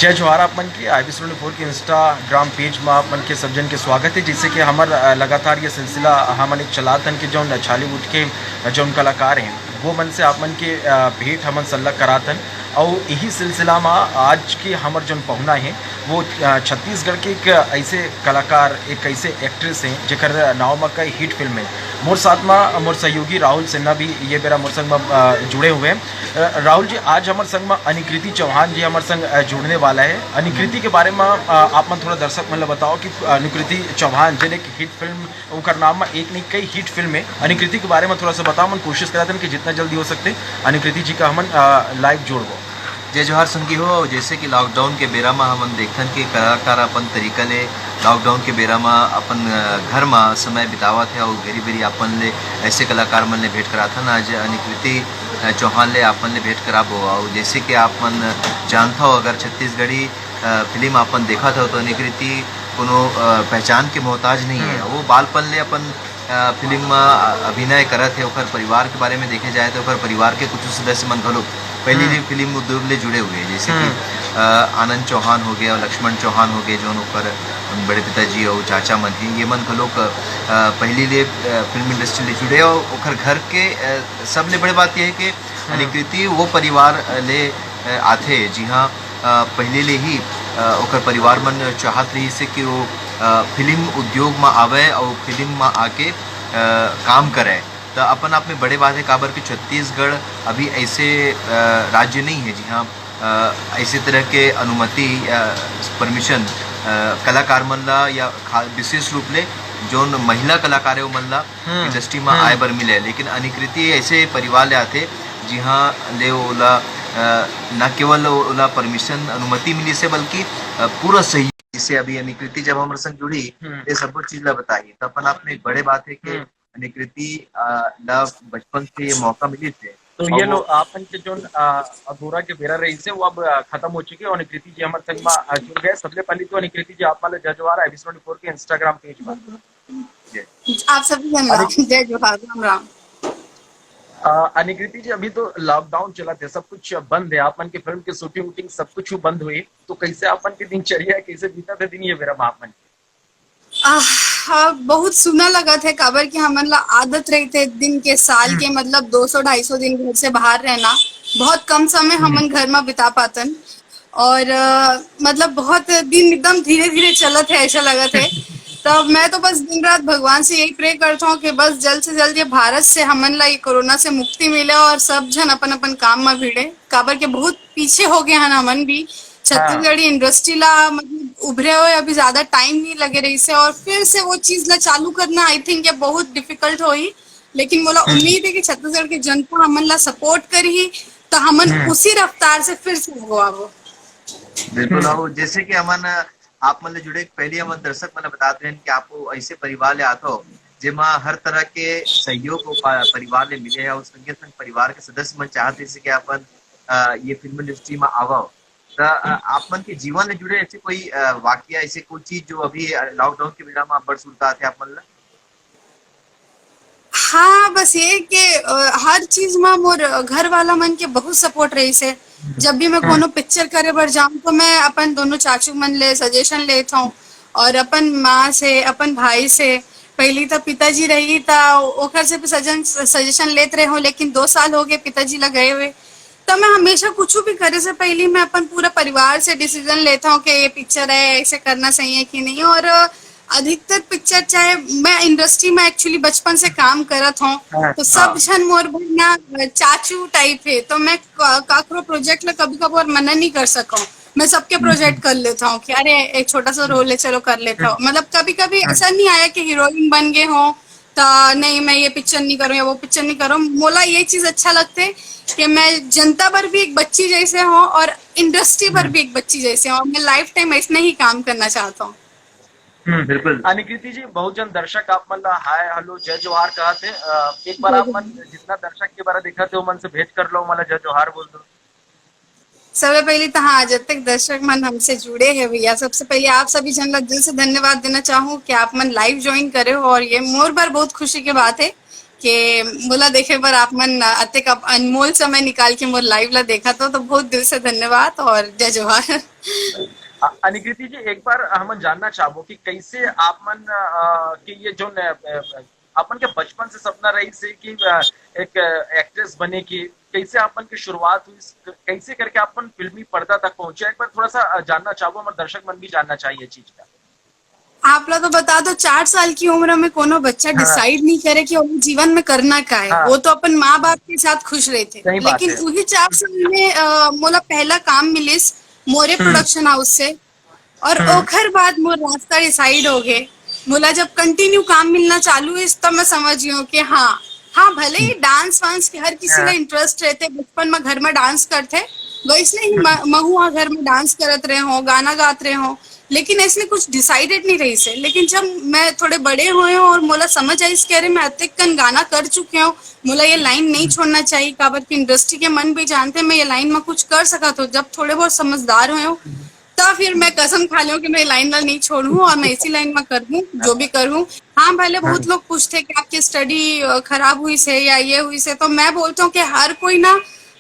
जय जोहार आप मन के IB74 के इंस्टाग्राम पेज में आप मन के सब जन के स्वागत है। जिससे कि हमार लगातार ये सिलसिला हमन एक चलातन के जौन छालीवुड के जौन कलाकार हैं वो मन से आप मन के भेंट हमन सल्लग करातन। और यही सिलसिला में आज के हमार जौन पहुना है वो छत्तीसगढ़ के एक ऐसे कलाकार, एक ऐसे एक्ट्रेस हैं जेकर नाव में कई हिट फिल्म है। मोर साथ में मोर सहयोगी राहुल सिन्हा भी ये बेरा मोर संग में जुड़े हुए हैं। राहुल जी, आज हमारे संग में अनिकृति चौहान जी हमारे संग जुड़ने वाला है। अनिकृति के बारे में आप मन थोड़ा दर्शक मतलब बताओ कि अनिकृति चौहान जिन एक हिट फिल्म उनका नाम में एक नहीं कई हिट फिल्म है। अनिकृति के बारे में थोड़ा सा बताओ। मन कोशिश कराते हैं कि जितना जल्दी हो सकते अनिकृति जी का हमन लाइव जोड़बो। जय जोहार संगी हो। जैसे कि लॉकडाउन के बेरा में हमन देखथन कि कलाकार अपन तरीका ले लॉकडाउन के बेरा में अपन घर में समय बितावत है और घेरी बेरी अपन ले ऐसे कलाकार मन ले भेंट कराथन। आज अनिकृति चौहान ले अपन ले भेंट कराबो। और जैसे कि आप मन जानता हो, अगर छत्तीसगढ़ी फिल्म अपन देखा था तो अनिकृति कोनो पहचान के मोहताज नहीं है। वो बालपन ले अपन फिल्म में अभिनय करत है। ओकर परिवार के बारे में देखे जाए तो ओकर परिवार के कुछ सदस्य मन घलो पहले भी फिल्म उद्योग ले जुड़े हुए हैं। जैसे कि आनंद चौहान हो गया और लक्ष्मण चौहान हो गए, जो ऊपर बड़े पिताजी और चाचा मन हैं, ये मन घलो पहली ले फिल्म इंडस्ट्री ले जुड़े। और ओकर घर के सब ले बड़े बात यह है कि अनिकृति वो परिवार ले आथे जी हाँ पहले ले ही ओकर परिवार मन चाहत रही से कि वो फिल्म उद्योग में आवे और फिल्म में आके काम करे। तो अपन आप में बड़े बात है काबर कि छत्तीसगढ़ अभी ऐसे राज्य नहीं है जी हाँ ऐसे तरह के अनुमति परमिशन कलाकार मन ला या विशेष रूप ले जो महिला कलाकार है वो मन ला इंडस्ट्री में आए बर मिले। लेकिन अनिकृति ऐसे परिवार ले आते जी हाँ ले ओला न केवल ओला परमिशन अनुमति मिली से बल्कि पूरा सही जिससे अभी अनिकृति जब हमारे संग जुड़ी ये सब कुछ चीज ला बताई। तो अपन आप में बड़े बात है कि अनिकृति ला बचपन से ये मौका मिले थे। तो ये लोग आपन के जो अधूरा के बेरा रही से वो अब खत्म हो चुके हैं। अनिकृति जी हमारे संग में जुड़ गए। सबसे पहले तो अनिकृति जी आप वाले जय जोहार IB74 के इंस्टाग्राम पेज पर आप सभी जय जोहार राम राम। अनिकृति जी, अभी तो लॉकडाउन चला थे, सब कुछ बंद है। आपन के फिल्म की शूटिंग वूटिंग सब कुछ बंद हुई, तो कैसे आपन के दिनचर्या कैसे बीता थे दिन ये बेरा में आपन? बहुत सुना लगा थे काबर कि हमन ला आदत रही थे दिन के साल के मतलब 200-250 दिन घर से बाहर रहना। बहुत कम समय हमन घर में बिता पातन और मतलब बहुत दिन एकदम धीरे धीरे चलत है ऐसा लगा थे। तब मैं तो बस दिन रात भगवान से यही प्रे करता हूँ कि बस जल्द से जल्द ये भारत से हमन ला ये कोरोना से मुक्ति मिले और सब जन अपन अपन काम में भिड़े। काबर के बहुत पीछे हो गए हैं हमन भी। छत्तीसगढ़ी इंडस्ट्री ला मतलब उभरे हुए अभी ज्यादा टाइम नहीं लगे रही से और फिर से वो चीज ला चालू करना आई थिंक ये बहुत डिफिकल्ट होई। लेकिन मोला उम्मीद है कि छत्तीसगढ़ की जनता हमन ला सपोर्ट करी तो हमन उसी रफ्तार से फिर से हो आवो। बिल्कुल। जैसे कि हमन आप मन जुड़े पहले हम दर्शक मन बताते हैं कि आपको ऐसे परिवार ले आता हो जेमा हर तरह के सहयोग परिवार ले मिले है और संगे संग परिवार के सदस्य मन चाहते कि अपन ये फिल्म इंडस्ट्री में आवा। तो आप मन के जीवन ले जुड़े ऐसे कोई वाकया ऐसे कोई चीज जो अभी लॉकडाउन के बेरा में बड़ सुनता थे आप मन ला? हाँ, बस ये कि हर चीज में मोर घर वाला मन के बहुत सपोर्ट रही से। जब भी मैं कोनो पिक्चर करे बर जाऊं तो मैं अपन दोनों चाचू मन ले सजेशन लेता हूँ और अपन माँ से अपन भाई से। पहली तो पिताजी रही था ओखर से भी सजेशन लेते रहे हो, लेकिन 2 साल हो गए पिताजी लग गए हुए। तो मैं हमेशा कुछ भी करे से पहले मैं अपन पूरा परिवार से डिसीजन लेता हूँ कि ये पिक्चर है ऐसे करना सही है कि नहीं। और अधिकतर पिक्चर चाहे मैं इंडस्ट्री में एक्चुअली बचपन से काम करत हूँ तो सब जन मोर ना चाचू टाइप है। तो मैं काकरो प्रोजेक्ट ला कभी कभी और मना नहीं कर सकूं। मैं सबके प्रोजेक्ट कर लेता हूँ कि अरे एक छोटा सा रोल है चलो कर लेता हूँ। मतलब कभी कभी ऐसा नहीं आया कि हीरोइन बन गए हो तो नहीं मैं ये पिक्चर नहीं करूँ या वो पिक्चर नहीं करूँ। मोला ये चीज अच्छा लगता है कि मैं जनता पर भी एक बच्ची जैसे हूँ और इंडस्ट्री पर भी एक बच्ची जैसे हूँ। मैं लाइफ टाइम ऐसे ही काम करना चाहता हूँ। बिल्कुल। अनिकृति जी, बहुत जन दर्शक आप मन ला हाय हेलो जय जोहार कहते। एक बार आप मन जितना दर्शक के बारे देखा थे वो मन से भेंट कर लो, मला जय जोहार बोल दो। सबसे पहले तो हाँ, जब तक दर्शक मन हमसे जुड़े हैं भैया, सबसे पहले आप सभी जन ला दिल से धन्यवाद देना चाहूँ कि आप मन लाइव ज्वाइन करे हो। और ये मोर बार बहुत खुशी की बात है के मोला देखे बर आप मन अतेक अनमोल समय निकाल के मोर लाइव ला देखा तो बहुत दिल से धन्यवाद और जय जोहार। अनिकृति जी, एक बार हम जानना चाहबो कि कैसे आप मन कि ये जो अपन के बचपन से सपना रही से कि एक एक्ट्रेस बने की, कैसे अपन की शुरुआत हुई, कैसे करके अपन फिल्मी पर्दा तक पहुंचे, एक बार थोड़ा सा जानना चाहबो, हमारे दर्शक मन भी जानना चाहिए चीज का। आप लोग तो बता दो 4 साल की उम्र में कोनो बच्चा डिसाइड नहीं करे कि वो जीवन में करना क्या है। वो तो अपन माँ बाप के साथ खुश रहे थे, लेकिन वही 4 साल में मोला पहला काम मिलिस मोरे प्रोडक्शन हाउस से, और ओखर बाद मोर रास्ता डिसाइड हो गए। मोला जब कंटिन्यू काम मिलना चालू है तब मैं समझ गई हूँ कि हाँ भले ही डांस वांस के हर किसी का इंटरेस्ट रहते, बचपन में घर में डांस करते, वैसे ही महू घर में डांस करत रहे हो, गाना गात रहे हो, लेकिन ऐसे कुछ डिसाइडेड नहीं रही से। लेकिन जब मैं थोड़े बड़े हुए हूँ और मोला समझ आई इसके, अरे मैं अतिक कन गाना कर चुके हूँ, मोला ये लाइन नहीं छोड़ना चाहिए, काबर की इंडस्ट्री के मन भी जानते मैं ये लाइन में कुछ कर सका। तो जब थोड़े बहुत समझदार हुए हो तब फिर मैं कसम खा लूं कि मैं लाइन वाल नहीं छोड़ूं और मैं इसी लाइन में कर दूं जो भी करूं। हाँ भले बहुत लोग पूछते कि आपकी स्टडी खराब हुई से या ये हुई से, तो मैं बोलता हूँ कि हर कोई ना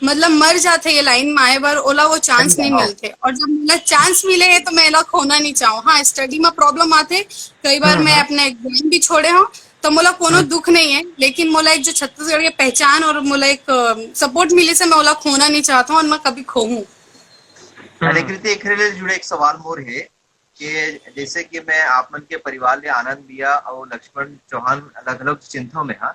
मतलब मर जाते ये लाइन में आए बार, ओला वो चांस नहीं मिलते, और जब मुझे चांस मिले है तो मैं एला खोना नहीं चाहूँ। हाँ स्टडी में प्रॉब्लम आते, कई बार मैं अपने एग्जाम भी छोड़े हूँ, तो मोला कोनो दुख नहीं है, लेकिन मोला एक जो छत्तीसगढ़ की पहचान और मोला एक सपोर्ट मिले से मैं ओला खोना नहीं चाहता हूँ और मैं कभी खोऊं। अनिकृति एक जुड़े एक सवाल मोर है कि जैसे कि मैं आप मन के परिवार ले आनंद लिया और लक्ष्मण चौहान अलग अलग चिंतों में हाँ,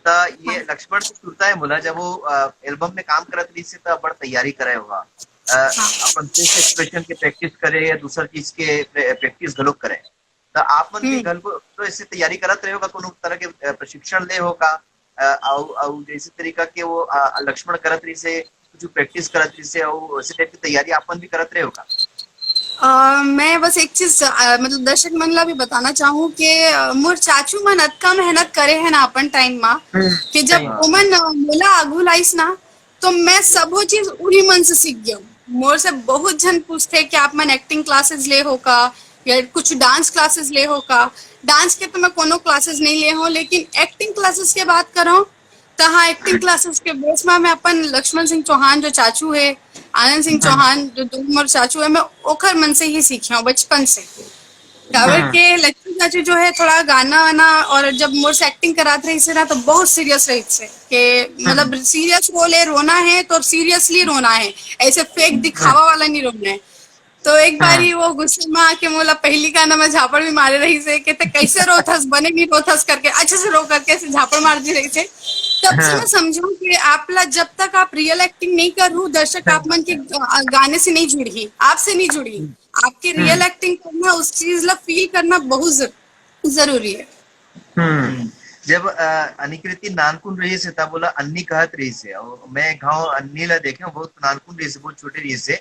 तो ये लक्ष्मण से सुनता है मुला जब वो एल्बम में काम करत रही से तो बड़ तैयारी करे होगा, अपन फेस एक्सप्रेशन के प्रैक्टिस करे या दूसरा चीज के प्रैक्टिस गलत करे, तो आप मन के घर को तो ऐसे तैयारी करत रहे होगा, कोनो तरह के प्रशिक्षण ले होगा और जैसे तरीका के वो लक्ष्मण करत रही से जो प्रैक्टिस करत रही से और ऐसे टाइप की तैयारी अपन भी करत रहे होगा। मैं बस एक चीज मतलब दर्शक मन ला भी बताना चाहूँ कि मोर चाचू मन अतका मेहनत करे है ना अपन टाइम में कि जब ओमन मोला आगू लाइस ना तो मैं सबो चीज उरी मन से सीख गया। मोर से बहुत जन पूछते कि आप मन एक्टिंग क्लासेस ले हो का या कुछ डांस क्लासेस ले हो का। डांस के तो मैं कोनो क्लासेस नहीं ले हूँ, लेकिन एक्टिंग क्लासेस के बात करो तो हाँ एक्टिंग क्लासेस के बेस में मैं अपन लक्ष्मण सिंह चौहान जो चाचू है, आनंद सिंह चौहान जो दो उम्र चाचू है, मैं ओखर मन से ही सीखी हूँ बचपन से। काबर के लक्ष्मण चाचू जो है थोड़ा गाना वाना और जब मोर से एक्टिंग कराते रही से ना तो बहुत सीरियस रही से कि मतलब सीरियस रोल है, रोना है तो सीरियसली रोना है, ऐसे फेक दिखावा वाला नहीं रोना है। तो एक बारी वो गुस्से में आके मोला पहली गाना में झापड़ भी मारे रही से कि कैसे रोथस बने नहीं रोथस करके अच्छे से रो करके ऐसे झापड़ मार दी रही से। तब से मैं समझू कि आपला जब तक आप रियल एक्टिंग नहीं करूँ, दर्शक आप मन के गाने से नहीं जुड़ी, आपसे नहीं जुड़ी, आपके रियल एक्टिंग करना उस चीज ला फील करना बहुत जरूरी है। जब अनिकृति नानकुन रही से तब बोला अन्नी कहत रही से, और मैं गाँव अन्नी ला देखे बहुत नानकुन रही से, बहुत छोटे रही से,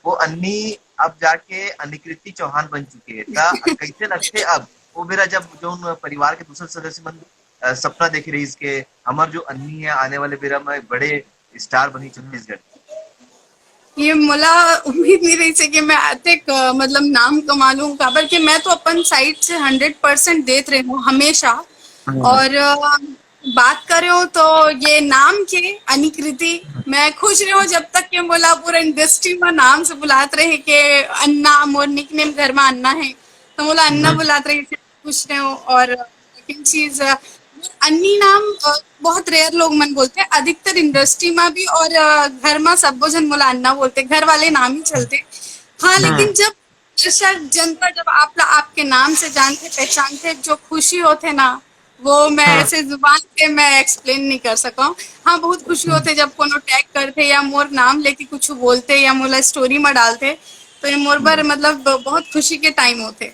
वो अन्नी अब जाके अनिकृति चौहान बन चुके हैं। कैसे लगते अब वो मेरा जब जो परिवार के दूसरे सदस्य मन सपना देख रही इसके हमार जो अन्नी है आने वाले बेरा में बड़े स्टार बनी छत्तीसगढ़, ये मोला उम्मीद नहीं रही थी कि मैं अतिक मतलब नाम कमा लूं, काबर के मैं तो अपन साइड से 100% देते रही हूँ हमेशा। और बात कर रहे हो तो ये नाम के अनिकृति मैं खुश रही हूँ जब तक कि मोला पूरा इंडस्ट्री में नाम से बुलाते रहे कि अन्ना, मोर निकनेम घर में अन्ना है तो मोला अन्ना बुलाते रहे, खुश रहे हूँ। और सेकंड चीज अन्नी नाम बहुत रेयर लोग मन बोलते हैं, अधिकतर इंडस्ट्री में भी और घर में सब जन मोला अन्ना बोलते, घर वाले नाम ही चलते। हाँ लेकिन जब दर्शक जनता जब आपके नाम से जानते पहचानते, जो खुशी होते ना वो मैं ऐसे जुबान पे मैं एक्सप्लेन नहीं कर सका। हाँ बहुत खुशी होते जब कोनो टैग करते या मोर नाम लेके कुछ बोलते या मोला स्टोरी में डालते, तो ये मोर पर मतलब बहुत खुशी के टाइम होते।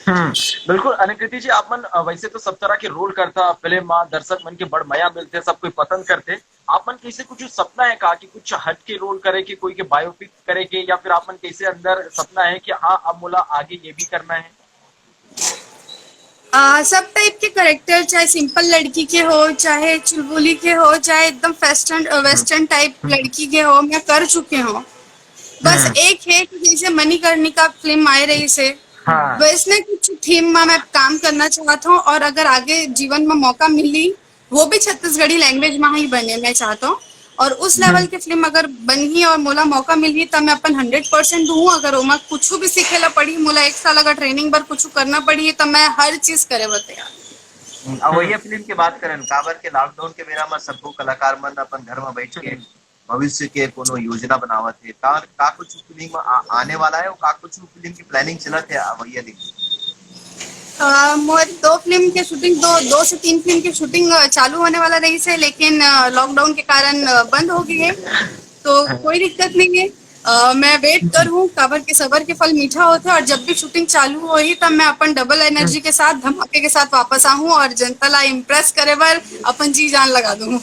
बिल्कुल अनिकृति जी, आप मन वैसे तो सब तरह के रोल करता फिल्म में, दर्शक मन के बड़ मया मिलते, सब कोई पसंद करते। आप मन कैसे कुछ सपना है का कि कुछ हट के रोल करे कि कोई के बायोपिक करे के, या फिर आप मन कैसे अंदर सपना है कि हाँ अब मोला आगे ये भी करना है? सब टाइप के करेक्टर, चाहे सिंपल लड़की के हो, चाहे चुलबुली के हो, चाहे एकदम वेस्टर्न टाइप लड़की के हो, मैं कर चुके हूँ। बस एक है कि जैसे मणिकर्णिका फिल्म आए रही से वैसने कुछ थीम में मैं काम करना चाहता हूँ, और अगर आगे जीवन में मौका मिली वो भी छत्तीसगढ़ी लैंग्वेज में ही बने मैं चाहता हूँ। और उस लेवल की फिल्म अगर बनी और मोला मौका मिली तब मैं अपन 100% दूँ। अगर ओमा कुछ भी सीखे ला पड़ी, मोला 1 साल अगर ट्रेनिंग बर कुछ करना पड़ी तब मैं हर चीज करे बर तैयार। अब वही फिल्म के बात करें काबर के लॉकडाउन के बेरा में सबको कलाकार मन अपन घर में बैठ के भविष्य के कोनो योजना बनावत है का कुछ फिल्म आने वाला है और का कुछ फिल्म की प्लानिंग चलत है वही देखिए। मोर 2 फिल्म के शूटिंग, 2 से 3 फिल्म की शूटिंग चालू होने वाला रही है, लेकिन लॉकडाउन के कारण बंद हो गई है। तो कोई दिक्कत नहीं है। मैं वेट कर हूँ, काबर के सबर के फल मीठा होता है, और जब भी शूटिंग चालू होई तब मैं अपन डबल एनर्जी के साथ, धमाके के साथ वापस आऊँ और जनता ला इम्प्रेस करे बर अपन जी जान लगा दूँ।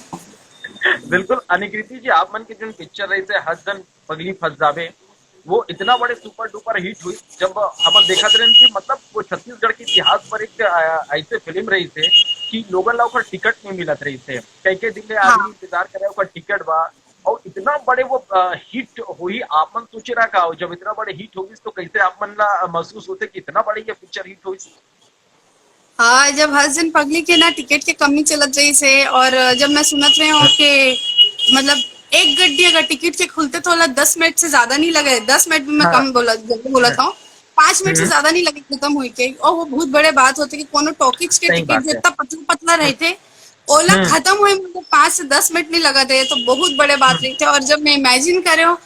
बिल्कुल अनिकृति जी, आप मन की जो पिक्चर रही थे हसदन पगली फंस जावे, वो इतना बड़े सुपर डुपर हिट हुई जब हम देखा थे कि मतलब वो छत्तीसगढ़ के इतिहास पर एक ऐसे फिल्म रही थे कि लोगन ला ओकर टिकट नहीं मिलत रही थे, कई कई दिन हाँ। आदमी इंतजार करे ओकर टिकट बा, और इतना बड़े वो हिट हुई। आप मन सोचे रहा का जब इतना बड़े हिट होगी तो कैसे आप मन ला महसूस होते कि इतना बड़ी ये पिक्चर हिट हुई? हाँ, जब हसबैंड पगली के ना टिकट के कमी चलत रही से, और जब मैं सुनत रही हूँ कि मतलब एक गड्डी अगर टिकट के खुलते तो 10 मिनट से ज्यादा नहीं लगे, 10 मिनट भी मैं हाँ। कम बोला था, 5 मिनट से ज्यादा नहीं लगे खत्म हुई के। और वो बहुत बड़े बात होती कि कोनो टॉकीज के सही टिकट बात है। जितना पतला पतला रहते ओला खत्म हुए मतलब 5 से 10 मिनट नहीं लगा थे, तो बहुत बड़े बात रही थे। और जब मैं इमेजिन कर रही हूँ,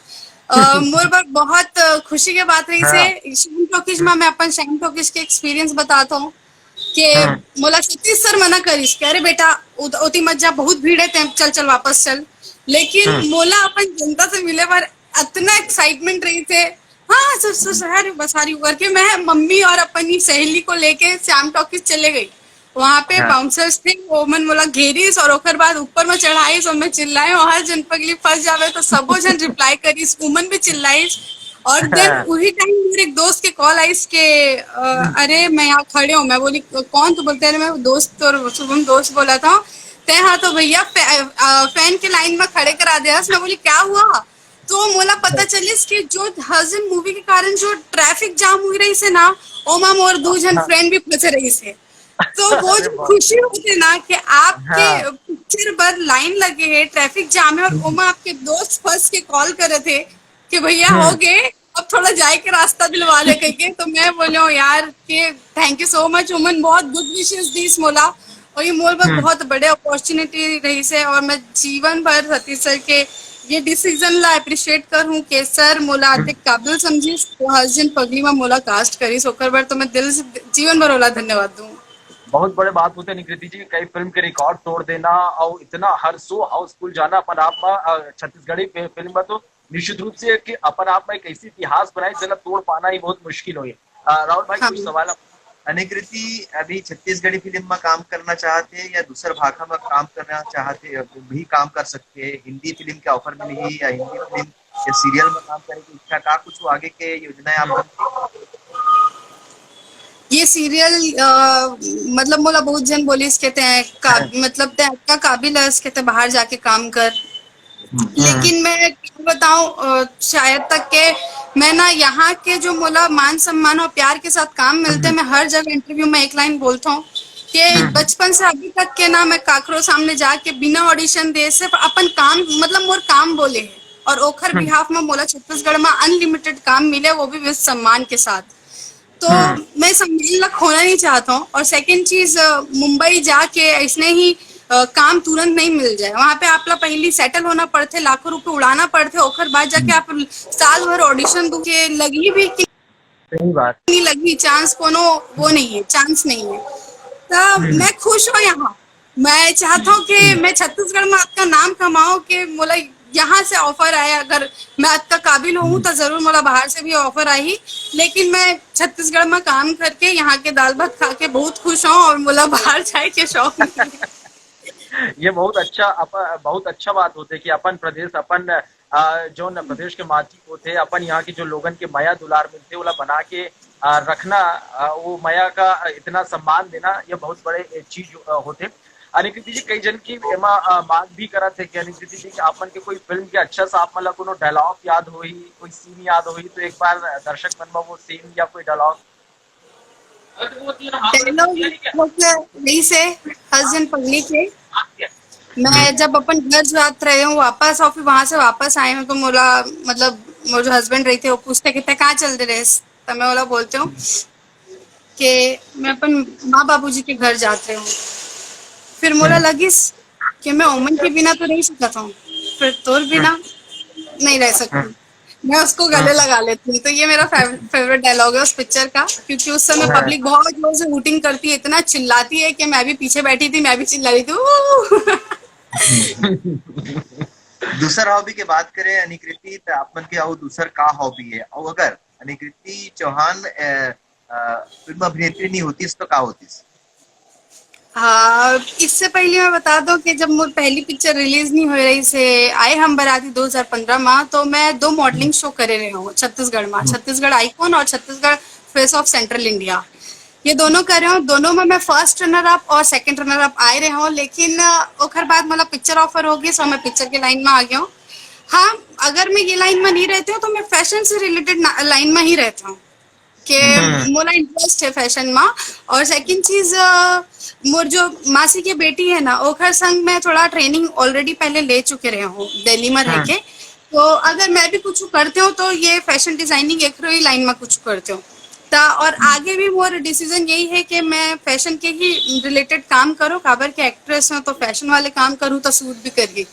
मोर पर बहुत खुशी के बात रही हाँ। से शाम टॉकीज में मैं अपन शाम टॉकीज के एक्सपीरियंस बताता हूँ कि हाँ। मोला सतीश सर मना करिस कि अरे बेटा ओती मत जा, बहुत भीड़ है, चल चल वापस चल। लेकिन मोला अपन जनता से मिले पर इतना एक्साइटमेंट रही थे। हाँ सर बस आ रही हूँ करके मैं मम्मी और अपनी सहेली को लेके श्याम टॉकीज चले गई। वहां पे हाँ। बाउंसर्स थे, वो मन मोला घेरिस और ओकर बाद ऊपर में चढ़ाईस और मैं चिल्लाई और हर जन पगली फंस जावे तो सबो जन रिप्लाई करिस, उमन भी चिल्लाईस। और देन वही टाइम मेरे एक दोस्त के कॉल आईस के अरे मैं यहाँ खड़े हूँ। मैं बोली कौन? तो बोलते अरे मैं दोस्त और शुभम दोस्त बोला था। ते हाँ तो भैया फैन के लाइन में खड़े करा दिया। मैं बोली क्या हुआ? तो मोला पता चलिस कि जो हजन मूवी के कारण जो ट्रैफिक जाम हुई रही से ना, ओमा मोर 2 जन फ्रेंड भी फंसे रही से। तो वो अरे जो बाप खुशी होती है ना कि आपके हाँ। पिक्चर पर लाइन लगे है, ट्रैफिक जाम है, और ओमा आपके दोस्त फंस के कॉल कर रहे थे कि भैया हो गए, अब थोड़ा जाए के रास्ता दिलवा ले कहीं। तो मैं बोलो यार कि थैंक यू सो मच, उमन बहुत गुड विशेस दी इस मोला। और ये मोल पर बहुत बड़े अपॉर्चुनिटी रही से, और मैं जीवन भर सतीश सर के ये डिसीजन ला अप्रिशिएट करूं कि सर मोला आते काबिल समझिस तो हसजन पगली में मोला कास्ट करिस, ओकर बर तो मैं दिल से जीवन भर ओला धन्यवाद दूं। बहुत बड़े बात होते निकृति जी, कई फिल्म के रिकॉर्ड तोड़ देना और इतना हर शो हाउसफुल जाना अपन आप में छत्तीसगढ़ी फिल्म में तो निश्चित रूप से कि अपन आप में एक ऐसी इतिहास बनाई जिला तोड़ पाना ही बहुत मुश्किल हो। राहुल भाई हाँ। कुछ सवाल अनिकृति अभी छत्तीसगढ़ी फिल्म में काम करना चाहते हैं या दूसर भाषा में काम करना चाहते भी काम कर सकते हैं? हिंदी फिल्म के ऑफर मिली या हिंदी फिल्म या सीरियल में काम करने की इच्छा का कुछ आगे के योजनाएं आप? ये सीरियल मतलब मोला बहुत जन बोलिस कहते हैं मतलब ते का काबिल है, कहते बाहर जाके काम कर। लेकिन मैं क्या बताऊं, शायद तक के मैं ना यहाँ के जो मोला मान सम्मान और प्यार के साथ काम मिलते हैं, मैं हर जगह इंटरव्यू में एक लाइन बोलता हूँ कि बचपन से अभी तक के ना मैं काकरो सामने जाके बिना ऑडिशन दे सिर्फ अपन काम मतलब मोर काम बोले है, और ओखर बिहाफ में मोला छत्तीसगढ़ में अनलिमिटेड काम मिले, वो भी विश्व सम्मान के साथ। तो मैं सम्मान ला खोना नहीं चाहता हूँ। और सेकंड चीज, मुंबई जाके ऐसने ही काम तुरंत नहीं मिल जाए, वहां पे आप ला पहली सेटल होना पड़ते, लाखों रुपए उड़ाना पड़ते, ओखर बाद जाके आप साल भर ऑडिशन दो के लगी भी कि सही बात। नहीं लगी, चांस कोनो वो नहीं है, चांस नहीं है। तो मैं खुश हूँ यहाँ। मैं चाहता हूँ कि मैं छत्तीसगढ़ में आपका नाम कमाऊं कि मोला यहाँ से ऑफर आया, अगर मैं आपका काबिल हूँ तो जरूर मोला बाहर से भी ऑफर आई। लेकिन मैं छत्तीसगढ़ में काम करके यहाँ के दाल भात खा के बहुत खुश हूँ, और मोला बाहर जाए के शौक नहीं है। ये बहुत अच्छा बात होते कि अपन प्रदेश अपन जो न प्रदेश के माटी होते अपन यहाँ की जो लोगन के माया दुलार मिलते वाला बना के रखना, वो माया का इतना सम्मान देना, ये बहुत बड़े चीज होते। अनिकृति जी कई जन की एमा मांग भी करा थे कि अनिकृति जी कि आपन के कोई फिल्म के अच्छा सा आप मतलब कोनो डायलॉग याद होई, कोई सीन याद होई तो एक बार दर्शक मन में वो सीन या कोई डायलॉग। डायलॉग यही से हस्बैंड पगली के मैं जब अपन घर जात रहे हूँ वापस और फिर वहां से वापस आए हूँ तो मोला मतलब मोर जो हस्बैंड रही थे वो पूछते कितने कहाँ चल रहे तो मैं बोला बोलते हूँ कि मैं अपन माँ बाबूजी के घर जाते हूँ। फिर मोला लगी कि मैं ओमन के बिना तो नहीं सकता हूँ, फिर तोर बिना नहीं रह सकती। मैं उसको गले लगा लेती हूँ। तो ये मेरा फेवरेट डायलॉग है उस पिक्चर का, क्योंकि उस समय पब्लिक बहुत जोर से हूटिंग करती है, इतना चिल्लाती है कि मैं भी पीछे बैठी थी, मैं भी चिल्ला रही थी "ऊ!" दूसर हॉबी के बात करें अनिकृति तो आप मन के और दूसर का हॉबी है, और अगर अनिकृति चौहान फिल्म अभिनेत्री नहीं होती तो का होती? हाँ, इससे पहले मैं बता दूं कि जब मोर पहली पिक्चर रिलीज नहीं हो रही से आए हम बराती 2015 में, तो मैं 2 मॉडलिंग शो करे रहे हूँ छत्तीसगढ़ में, छत्तीसगढ़ आइकॉन और Chhattisgarh face of central India. ये दोनों कर रहे हूँ, दोनों में मैं फर्स्ट रनर अप और सेकंड रनर अप आए रहे हूँ। लेकिन ओखर बाद मतलब पिक्चर ऑफर हो गई, सो मैं पिक्चर के लाइन में आ गया हूँ। हाँ, अगर मैं ये लाइन में नहीं रहती हूँ तो मैं फैशन से रिलेटेड लाइन में ही रहता हूँ कि मोला इंटरेस्ट है फैशन में। और सेकंड चीज मोर जो मासी की बेटी है ना ओखर संग मैं थोड़ा ट्रेनिंग ऑलरेडी पहले ले चुके रहे हूँ दिल्ली में रह के। तो अगर मैं भी कुछ करते हूँ तो ये फैशन डिजाइनिंग एक ही लाइन में कुछ करते हूँ। और आगे भी मोर डिसीजन यही है कि मैं फैशन के ही रिलेटेड काम करूँ, काबर के एक्ट्रेस हूँ तो फैशन वाले काम करूँ तो सूट भी करिए।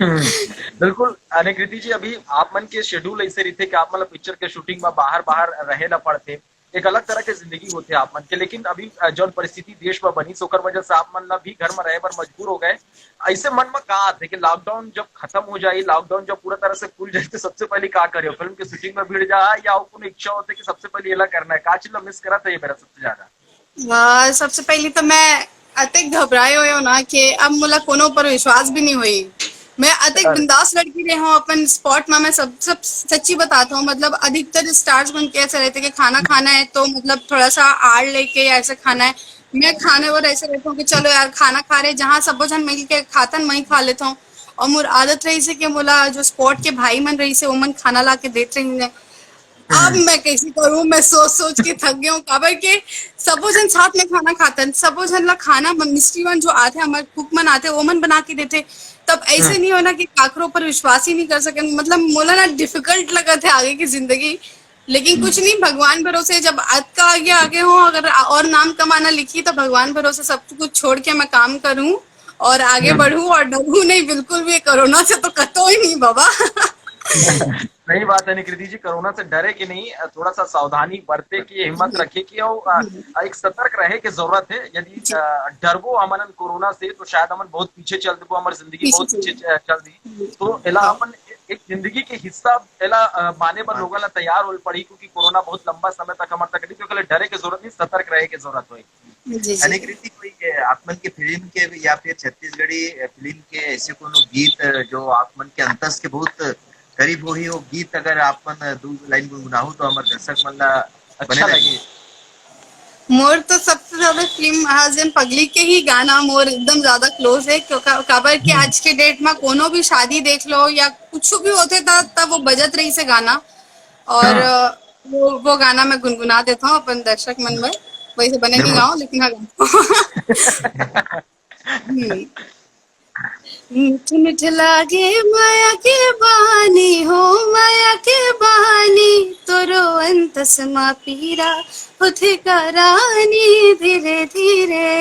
बिल्कुल अनिकृति जी, अभी आप मन के शेड्यूल ऐसे रहते कि आप मतलब पिक्चर के शूटिंग में बाहर बाहर रहे ना पड़ते, एक अलग तरह के जिंदगी होते आप मन के। लेकिन अभी जो परिस्थिति देश में बनी सोकर वजह से आप मन भी घर में रहे पर मजबूर हो गए। ऐसे मन में कहा आते कि लॉकडाउन जब खत्म हो जाए, लॉकडाउन जब पूरा तरह से खुल जाए तो सबसे पहले क्या करियो? फिल्म की शूटिंग में भीड़ जा या आपको इच्छा होती कि सबसे पहले ये करना है, का चीज मिस करा था ये मेरा सबसे ज्यादा? सबसे पहले तो मैं अतिक घबराए हुए हो ना कि अब मुला कोनो पर विश्वास भी नहीं हुई। मैं अतिक बिंदास लड़की रही हूँ अपन स्पॉट में। मैं सब सच्ची बताता हूँ, मतलब अधिकतर स्टार्स बन के ऐसे रहते कि खाना खाना है तो मतलब थोड़ा सा आड़ लेके या ऐसे खाना है। मैं खाने और ऐसे रहता हूँ कि चलो यार खाना खा रहे जहाँ सब जन मिल के खातन वहीं खा लेता हूँ। और मोर आदत रही से कि मोला जो स्पॉट के भाई मन रही से वो मन खाना ला के देते रही। अब मैं कैसे करूं, मैं सोच सोच के थक गया हूँ। काबर के सबो जन साथ में खाना खाते, सबो जन ला खाना मिस्त्री मन जो आते हमारे कुक मन आते वो मन बना के देते। तब ऐसे नहीं होना कि काकरों पर विश्वास ही नहीं कर सके। मतलब मोला ना डिफिकल्ट लगा थे आगे की जिंदगी। लेकिन कुछ नहीं, भगवान भरोसे जब आज का आगे आगे हो, अगर और नाम कमाना लिखी तो भगवान भरोसे सब कुछ छोड़ के मैं काम करूं और आगे बढ़ूं और डरूं नहीं बिल्कुल भी। कोरोना से तो कतो ही नहीं बाबा। सही बात है निकृति जी, कोरोना से डरे कि नहीं, थोड़ा सा सावधानी बरते की हिम्मत रखे कि और एक सतर्क रहे की जरूरत है। यदि डरबो हमन कोरोना से तो शायद हमन बहुत पीछे चल देबो, हमारी जिंदगी बहुत पीछे चल दी। तो एला अपन एक जिंदगी के हिस्सा एला माने पर लोगों ला तैयार हो पड़ी, क्योंकि कोरोना बहुत लंबा समय तक हमारे तक नहीं, क्योंकि डरे की जरूरत नहीं, सतर्क रहे की जरूरत हुई। अनिकृति कोई आपमन के फिल्म के या फिर छत्तीसगढ़ी फिल्म के ऐसे कोनो गीत जो आपमन के अंतस के बहुत करीब हो ही वो गीत अगर आपमन दो लाइन गुनगुनाहू तो हमारे दर्शक मन ला अच्छा लगे? मोर तो सबसे ज्यादा फिल्म हस्बैंड पगली के ही गाना मोर एकदम ज्यादा क्लोज है। काबर के आज के डेट में कोनो भी शादी देख लो या कुछ भी होते था तब वो बजत रही से गाना। और वो गाना मैं गुनगुना देता हूँ अपन दर्शक मन में। वैसे बने नहीं गाओ लेकिन हाँ गाता हूँ। मीठ मीठ लागे माया के बहानी हो, माया के बहानी तोरो अंतस मा पीरा उठे का रानी धीरे धीरे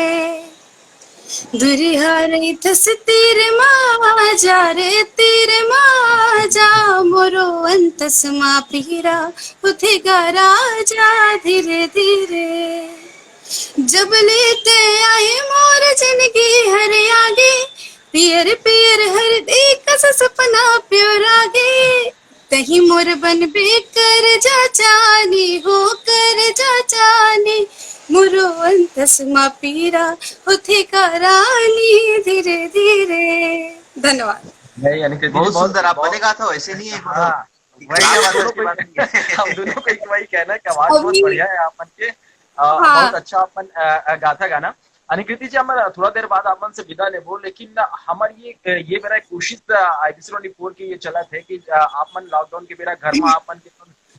दुरिहा रही थस तीर माँ जा रे तीर माँ जा मोरो अंतस मा पीरा उठे का राजा धीरे धीरे जब लेते आए मोर जिंदगी हर आगे पियर पियर हर देख सपना प्योर आगे तही मोर बन बे कर जा जानी हो कर जा जानी मुरो अंतस मा पीरा उठे का रानी धीरे धीरे। धन्यवाद। बहुत सुंदर आप बनेगा था, वैसे नहीं है। हाँ, हम दोनों को वही कहना है कि आवाज बहुत बढ़िया है आपन के, बहुत अच्छा अपन गाथा गाना। अनिकृति जी, हम थोड़ा देर बाद आपन से विदा लेबो, लेकिन हमारी ये मेरा कोशिश IBC 24 की ये चला थे कि आपन लॉकडाउन के बेरा घर में आपन के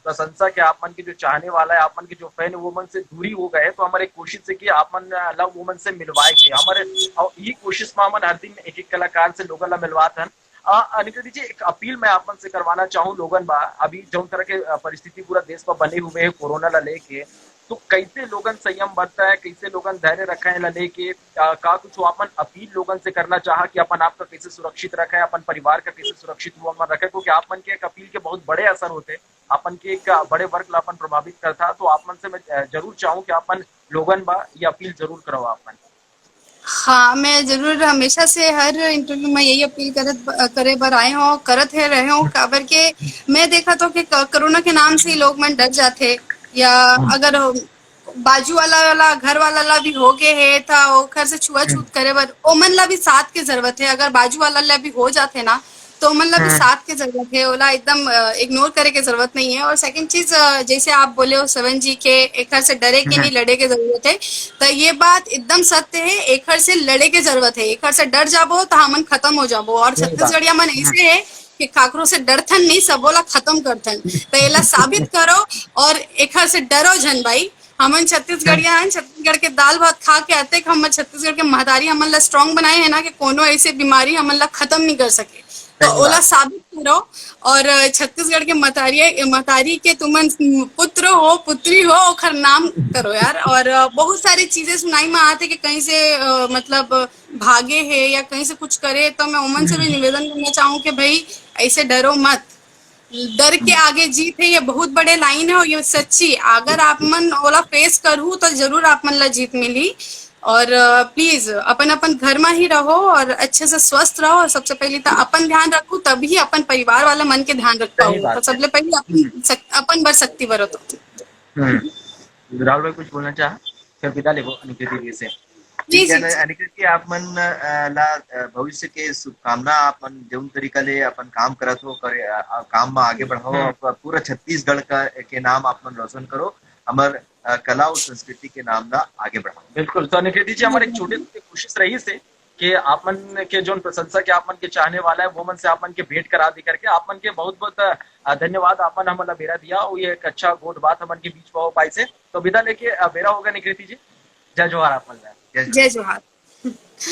प्रशंसा के आप मन के जो चाहने वाला है, आप मन के जो फैन है, वो मन से दूरी हो गए, तो हमारे कोशिश है कि आप मन ला वो मन से मिलवाए के हमारे, और ये कोशिश में हमन हर दिन एक एक कलाकार से लोगन ला मिलवात हन। निकल दीजिए, एक अपील मैं आप मन से करवाना चाहूँ लोगन बा, अभी जो तरह के परिस्थिति पूरा देश में बने हुए है कोरोना ला लेके, तो कैसे लोगन संयम बरता है, कैसे लोगन धैर्य रखे है ला लेके, का कुछ अपन अपील लोगन से करना चाहा कि अपन आपका कैसे सुरक्षित रखे, अपन परिवार का कैसे सुरक्षित हुआ मन रखे, क्योंकि आप मन के एक अपील के बहुत बड़े असर होते, अपन के एक बड़े वर्ग ला अपन प्रभावित करता, तो आप मन से मैं जरूर चाहूँ कि अपन लोगन बा ये अपील जरूर करो आप मन। हाँ, मैं ज़रूर हमेशा से हर इंटरव्यू में यही अपील करे बर आए हों, करत है रहे हों, काबर के मैं देखा तो कि कोरोना के नाम से ही लोग मन डर जाते, या अगर बाजू वाला घर वाला ला भी हो गए है था ओखर से छुआ-छूत करे बर ओमन ला भी साथ के ज़रूरत है, अगर बाजू वाला ला भी हो जाथे ना, तो ओमन ला भी साथ के ज़रूरत है, ओला एकदम इग्नोर करे के ज़रूरत नहीं है। और सेकंड चीज़, जैसे आप बोले हो सेवन जी के एकर से डरे के नहीं लड़े के ज़रूरत है, तो ये बात एकदम सत्य है, एकर से लड़े के ज़रूरत है, एकर से डर जाबो तो हमन खत्म हो जाबो। और छत्तीसगढ़िया मन ऐसे है कि काकरो से डरथन नहीं, सबोला खत्म करथन, तो एला साबित करो और एकर से डरो झन भाई। हमन छत्तीसगढ़िया हैं, छत्तीसगढ़ के दाल भात खा के आते, हम छत्तीसगढ़ के महतारी हमन ला स्ट्रांग बनाए है ना कि कोनो ऐसे बीमारी हमन ला खत्म नहीं कर सके, तो ओला साबित करो। और छत्तीसगढ़ के महतारी के तुमन पुत्र हो पुत्री हो ओखर नाम करो यार। और बहुत सारी चीजें सुनाई में आते कि कहीं से मतलब भागे है या कहीं से कुछ करे, तो मैं उमन से भी निवेदन करना चाहूँ कि भाई ऐसे डरो मत, डर के आगे जीत है, ये बहुत बड़े लाइन है और ये सच्ची, अगर आप मन ओला फेस करू तो जरूर आप मन ला जीत मिली। और प्लीज अपन अपन घर में ही रहो और अच्छे से स्वस्थ रहो, और सबसे पहले तो अपन ध्यान रखो, तभी अपन परिवार वाला मन के ध्यान रख पाओ, तो सबसे पहले अपन बर शक्ति बरो। तो राहुल भाई कुछ बोलना चाह, फिर विदा लेबो अनिकेत जी से। जी जी अनिकेत जी, आप मन ला भविष्य के शुभकामना, आप मन जौन तरीका ले अपन काम करत हो काम में आगे बढ़ाओ, पूरा छत्तीसगढ़ का के नाम आप मन रोशन करो, हमार कला और संस्कृति के नाम ला आगे बढ़ाओ। बिल्कुल, तो अनिकेत जी हमारे एक छोटे से कोशिश रही से कि आप मन के जो प्रशंसा के आप मन के चाहने वाला है वो मन से आप मन के भेंट करा दी करके, आप मन के बहुत बहुत धन्यवाद, आप मन हमारा बेरा दिया और ये एक अच्छा गोट बात हमन के बीच में हो पाई से। तो विदा लेके बेरा होगा निकृति जी, जय जोहार आप मन। जय जोहार।